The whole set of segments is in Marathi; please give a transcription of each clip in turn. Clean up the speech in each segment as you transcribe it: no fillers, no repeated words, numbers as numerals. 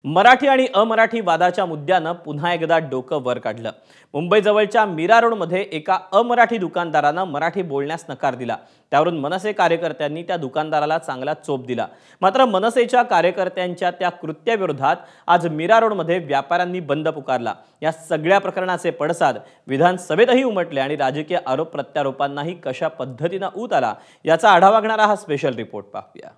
मराठी आणि अमराठी वादाच्या मुद्द्यानं पुन्हा एकदा डोकं वर काढलं। मुंबईजवळच्या मीरा रोडमध्ये एका अमराठी दुकानदारानं मराठी बोलण्यास नकार दिला। त्यावरून मनसे कार्यकर्त्यांनी त्या दुकानदाराला चांगला चोप दिला। मात्र मनसेच्या कार्यकर्त्यांच्या त्या कृत्याविरोधात आज मीरा रोडमध्ये व्यापाऱ्यांनी बंद पुकारला। या सगळ्या प्रकरणाचे पडसाद विधानसभेतही उमटले आणि राजकीय आरोप प्रत्यारोपांनाही कशा पद्धतीने ऊत आला याचा आढावा घेणारा हा स्पेशल रिपोर्ट पाहूया।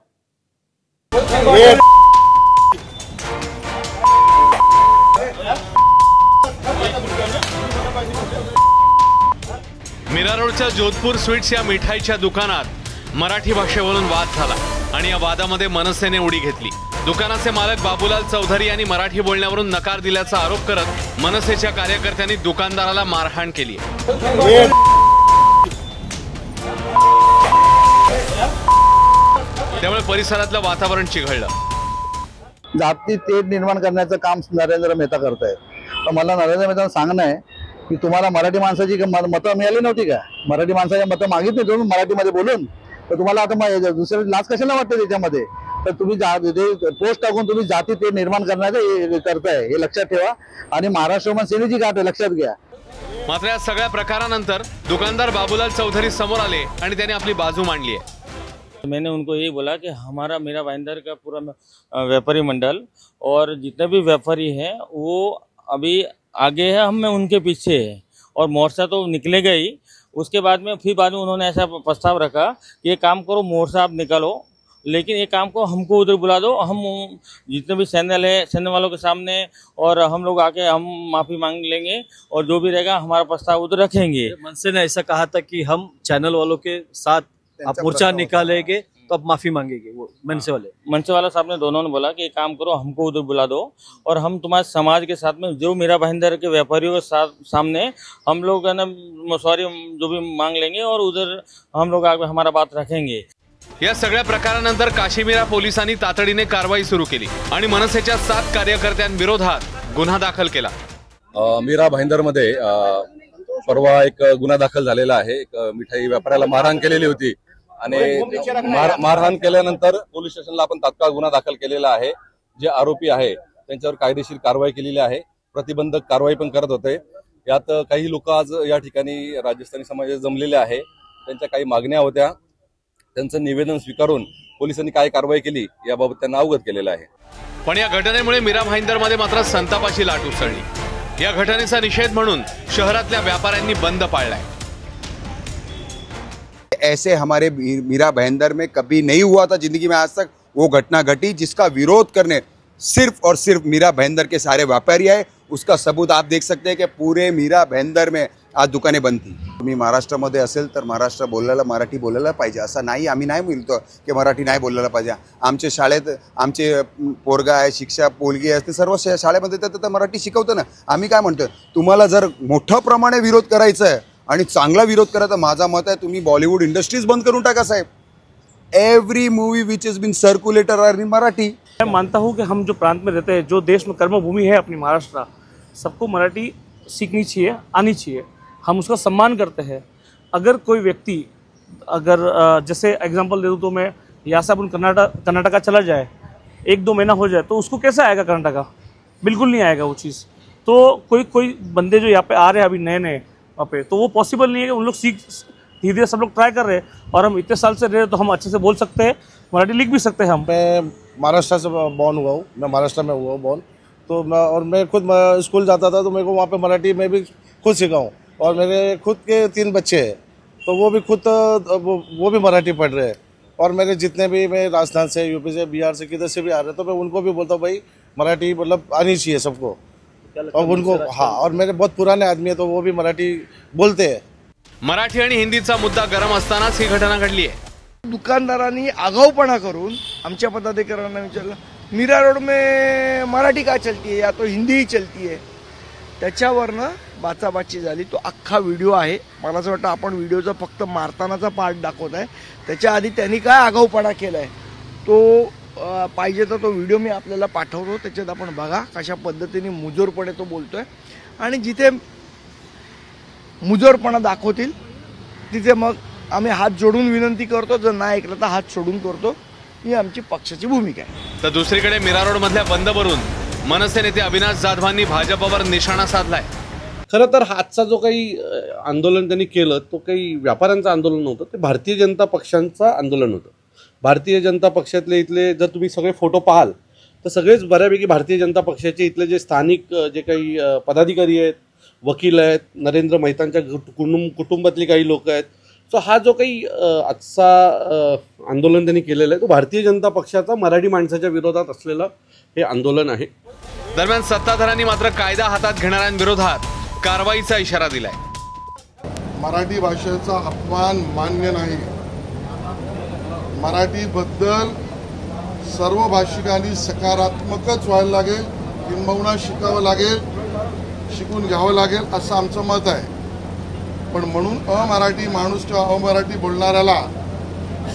मीरा रोडच्या जोधपूर स्वीट्स या मिठाईच्या दुकानात मराठी भाषेवरून वाद झाला आणि या वादामध्ये मनसेने उडी घेतली। दुकानाचे मालक बाबूलाल चौधरी यांनी मराठी बोलण्यावरून नकार दिल्याचा आरोप करत मनसेच्या कार्यकर्त्यांनी दुकानदाराला मारहाण केली। त्यामुळे परिसरातलं वातावरण चिघळलं। जाती तेढ निर्माण करण्याचं काम नरेंद्र मेहता करतायत। तर मला नरेंद्र मेहता सांगणं आहे की तुम्हाला मराठी माणसाची मतं मिळाली नव्हती का? मराठी माणसाच्या मतं मागितली तुम्ही मराठीमध्ये बोलून, तर तुम्हाला आता दुसऱ्या लाच कशाला वाटते त्याच्यामध्ये? तर तुम्ही पोस्ट टाकून तुम्ही जाती तेढ निर्माण करण्याचं करताय हे लक्षात ठेवा आणि महाराष्ट्र सेनेची गाठ लक्षात घ्या। मात्र या सगळ्या प्रकारानंतर दुकानदार बाबूलाल चौधरी समोर आले आणि त्यांनी आपली बाजू मांडली आहे। मैंने उनको यही बोला कि हमारा मीरा भाईंदर का पूरा व्यापारी मंडल और जितने भी व्यापारी हैं वो अभी आगे है, हम में उनके पीछे है और मोर्चा तो निकलेगा ही। उसके बाद में उन्होंने ऐसा प्रस्ताव रखा कि ये काम करो, मोर्चा आप निकालो, लेकिन ये काम को हमको उधर बुला दो, हम जितने भी सैन्य वालों के सामने और हम लोग आके हम माफ़ी मांग लेंगे और जो भी रहेगा हमारा प्रस्ताव उधर रखेंगे। मनसे ने ऐसा कहा था कि हम चैनल वालों के साथ आप मोर्चा निकालेंगे तो अब माफी मांगेंगे। वो मनसे वाला साहब ने दोनों ने बोला कि एक काम करो, हमको उधर बुला दो और हम तुम्हारे समाज के साथ में जो मीरा भाईंदर के व्यापारियों के सामने हम लोग है ना सॉरी जो भी मांग लेंगे और उधर हम लोग आगे हमारा बात रखेंगे। या सगळ्या प्रकारानंतर काशीमीरा पोलिसांनी तातडीने कारवाई सुरू केली आणि मनसेच्या 7 कार्यकर्त्यांविरोधात गुन्हा दाखल केला। मीरा भाईंदर मध्ये परवा एक गुन्हा दाखल झालेला आहे। एक मिठाई व्यापाऱ्याला मारहाण केलेली होती आणि मारहाण केल्यानंतर पोलीस स्टेशनला आपण तात्काळ गुन्हा दाखल केलेला आहे। जे आरोपी आहे त्यांच्यावर कायदेशीर कारवाई केलेली आहे, प्रतिबंधक कारवाई पण करत होते। यात काही लोक आज या ठिकाणी राजस्थानी समाजात जमलेले आहे, त्यांच्या काही मागण्या होत्या, त्यांचं निवेदन स्वीकारून पोलिसांनी काय कारवाई केली याबाबत त्यांना अवगत केलेलं आहे। पण या घटनेमुळे मीरा भाईंदरमध्ये मात्र संतापाची लाट उसळली। या घटनेचा निषेध म्हणून शहरातल्या व्यापाऱ्यांनी बंद पाळलाय। ऐसे हमारे मीरा भाईंदर में कभी नहीं हुआ था जिंदगी में आज तक। वो घटना घटी जिसका विरोध करने सिर्फ और सिर्फ मीरा भाईंदर के सारे व्यापारी आए। उसका सबूत आप देख सकते हैं कि पूरे मीरा भाईंदर में आज दुकानें बंद थी। तुम्ही महाराष्ट्रामध्ये असेल तर महाराष्ट्र बोलायला मराठी बोलायला पाहिजे, असं नाही आम्ही नाही म्हणतो की मराठी नाही बोलायला पाहिजे। आमच्या शाळेत आमचे पोरगा आहे, शिक्षा पोलगी असते, सर्व शाळेमध्ये तर मराठी शिकवतं ना। आम्ही काय म्हणतो, तुम्हाला जर मोठ्या प्रमाणे विरोध करायचा आहे आणि चांगला विरोध करायचा, माझा मत आहे तुम्ही बॉलीवुड इंडस्ट्रीज बंद करून टाका साहेब। Every movie which is been circulator are in Marathi. मैं मानता हूँ कि हम जो प्रांत में रहते हैं, जो देश में कर्मभूमि है अपनी महाराष्ट्र, सबको मराठी सीखनी चाहिए, आनी चाहिए। हम उसका सम्मान करते हैं। अगर कोई व्यक्ति जैसे एग्जांपल दे दूँ तो मैं यहाँ से अपन कर्नाटका चला जाए, 1-2 महीना हो जाए, तो उसको कैसे आएगा कर्नाटका? बिल्कुल नहीं आएगा वो चीज़। तो कोई बंदे जो यहाँ पे आ रहे हैं अभी नए वहाँ पे, तो वो पॉसिबल नहीं है कि उन लोग सीख धीरे सब लोग ट्राई कर रहे हैं और हम इतने साल से रहे तो हम अच्छे से बोल सकते हैं, मराठी लिख भी सकते हैं हम। मैं महाराष्ट्र से बॉर्न हुआ हूँ, मैं महाराष्ट्र में हुआ हूँ बॉर्न। तो मैं खुद स्कूल जाता था तो मेरे को वहाँ पे मराठी में भी खुद सीखा हूँ और मेरे खुद के 3 बच्चे हैं, तो वो भी खुद वो भी मराठी पढ़ रहे हैं। और मेरे जितने भी, मैं राजस्थान से, यूपी से, बिहार से, किधर से भी आ रहे हैं, तो मैं उनको भी बोलता हूँ भाई मराठी मतलब आनी चाहिए सबको। और उनको हाँ, और मेरे बहुत पुराने आदमी है तो वो भी मराठी बोलते हैं। मराठी आणि हिंदीचा मुद्दा गरम असतानाच ही घटना घडली आहे। दुकानदारांनी आगाऊपणा करून आमच्या पदाधिकाऱ्यांना विचारलं, मीरा रोड में मराठी का चलती है या तो हिंदी ही चलती है। त्याच्यावरनं बाचाबाची झाली। तो अख्खा व्हिडिओ आहे। मला असं वाटतं आपण व्हिडिओचा फक्त मारतानाचा पार्ट दाखवत आहे, त्याच्या आधी त्यांनी काय आगाऊपणा केला आहे तो पाहिजे तर तो व्हिडिओ मी आपल्याला पाठवतो, त्याच्यात आपण बघा कशा पद्धतीने मुजोरपणे तो बोलतोय। आणि जिथे मुजोरपणा दाखवतील तिथे मग आम्ही हात जोडून विनंती करतो, जर नाही ऐकलं तर हात सोडून करतो। ही आमची पक्षाची भूमिका आहे। तर दुसरीकडे मीरा रोड मधल्या बंदवरून मनसे नेते अविनाश जाधवांनी भाजपवर निशाणा साधलाय। खरं तर आजचा जो काही आंदोलन त्यांनी केलं तो काही व्यापाऱ्यांचं आंदोलन नव्हतं, ते भारतीय जनता पक्षांचं आंदोलन होतं। भारतीय जनता पक्षातले इथले जर तुम्ही सगळे फोटो पाहाल तर सगळेच बऱ्यापैकी भारतीय जनता पक्षाचे इथले जे स्थानिक जे काही पदाधिकारी आहेत, वकील आहेत, नरेंद्र मेहतांच्या कुटुंबातली काही लोक आहेत। सो हा जो काही आजचा आंदोलन त्यांनी केलेलं आहे तो भारतीय जनता पक्षाचा मराठी माणसाच्या विरोधात असलेलं हे आंदोलन आहे। दरम्यान सत्ताधाऱ्यांनी मात्र कायदा हातात घेणाऱ्यांविरोधात कारवाईचा इशारा दिलाय। मराठी भाषेचा अपमान मान्य नाही। मराठीबद्दल सर्व भाषिकांनी सकारात्मकच व्हायला लागेल, किंबहुना शिकावं लागेल, शिकून घ्यावं लागेल असं आमचं मत आहे। पण म्हणून अमराठी माणूस किंवा अमराठी बोलणाऱ्याला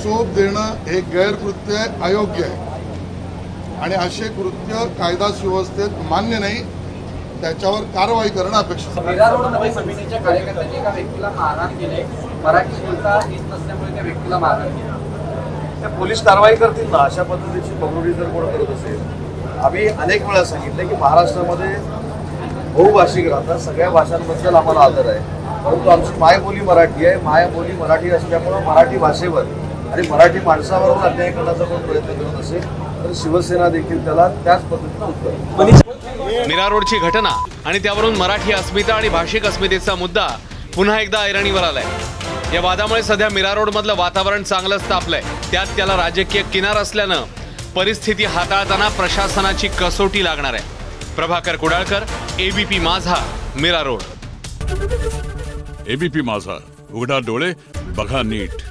शोभ देणं हे गैरकृत्य आहे, अयोग्य आहे आणि असे कृत्य कायदा सुव्यवस्थेत मान्य नाही, त्याच्यावर कारवाई करणं अपेक्षित आहे। मिरारोड समितीच्या कार्यकर्त्यांनी एका व्यक्तीला मारहाण केली, मराठी बोलता येत नसल्यामुळे त्या व्यक्तीला मारहाण केली। पोलीस कारवाई करतील ना अशा पद्धतीची बघणुकी जर कोण करत असेल। आम्ही अनेक वेळा सांगितलं की महाराष्ट्रामध्ये बहुभाषिक राहतात, सगळ्या भाषांबद्दल आम्हाला आदर आहे, परंतु आमची मायबोली मराठी आहे। मायबोली मराठी असल्यामुळे मराठी भाषेवर आणि मराठी माणसावर अन्याय करण्याचा कोण प्रयत्न करत असेल तर शिवसेना देखील त्याला त्याच पद्धतीनं उत्तर। मीरा रोडची घटना आणि त्यावरून मराठी अस्मिता आणि भाषिक अस्मितेचा मुद्दा पुन्हा एकदा ऐरणीवर आलाय। या वादामुळे सध्या मीरा रोड मधलं वातावरण चांगलंच तापलंय, त्यात त्याला राजकीय किनार असल्यानं परिस्थिती हाताळताना प्रशासनाची कसोटी लागणार आहे। प्रभाकर कुडाळकर, एबीपी माझा, मीरा रोड। एबीपी माझा, उघडा डोळे बघा नीट।